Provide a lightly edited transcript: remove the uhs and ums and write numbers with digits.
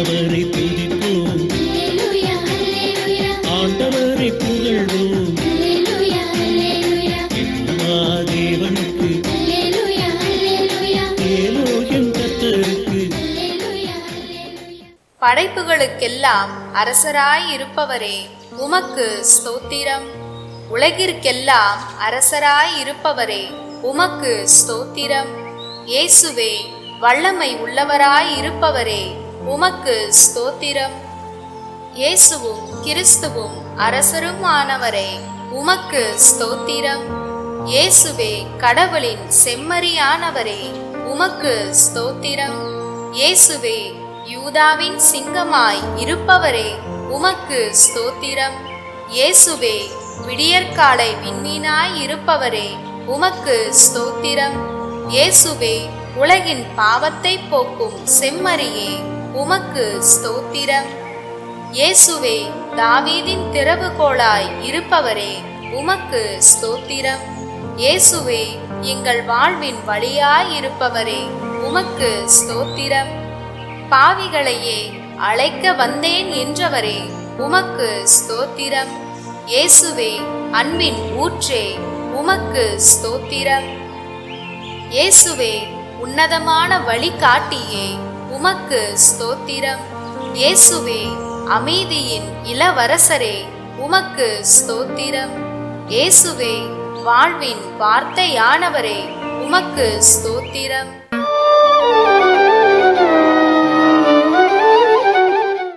அவரை துதிப்போம், ஆண்டவரை புகழ்வோம். எல்லா தேவனுக்கு, எலோஹிம் கர்த்தருக்கு. படைப்புகளுக்கெல்லாம் அரசராய் இருப்பவரே உமக்கு ஸ்தோத்திரம். உலகிற்கெல்லாம் அரசராய் இருப்பவரே உமக்கு ஸ்தோத்திரம். இயேசுவே வல்லமை உள்ளவராய் இருப்பவரே உமக்கு ஸ்தோத்திரம். இயேசுவும் கிறிஸ்துவும் அரசரும் ஆனவரே உமக்கு ஸ்தோத்திரம். இயேசுவே கடவுளின் செம்மறியானவரே உமக்கு ஸ்தோத்திரம். இயேசுவே யூதாவின் சிங்கமாய் இருப்பவரே உமக்கு ஸ்தோத்திரம். இயேசுவே விடியற்காலை விண்மீனாய் இருப்பவரே உமக்கு ஸ்தோத்திரம். இயேசுவே உலகின் பாவத்தை போக்கும் செம்மறியே உமக்கு ஸ்தோத்திரம். இயேசுவே தாவீதின் திறவுகோலாய் இருப்பவரே உமக்கு ஸ்தோத்திரம். இயேசுவே எங்கள் வாழ்வின் வழியாய் இருப்பவரே உமக்கு ஸ்தோத்திரம். பாவிகளையே அழைக்க வந்தேன் என்றவரே உமக்கு ஸ்தோத்திரம். இயேசுவே அன்பின் ஊற்றே உமக்கு ஸ்தோத்திரம். இயேசுவே உன்னதமான வழிகாட்டியே உமக்கு ஸ்தோத்திரம். இயேசுவே அமைதியின் இளவரசரே உமக்கு ஸ்தோத்திரம். இயேசுவே வாழ்வின் வார்த்தையானவரே உமக்கு ஸ்தோத்திரம்.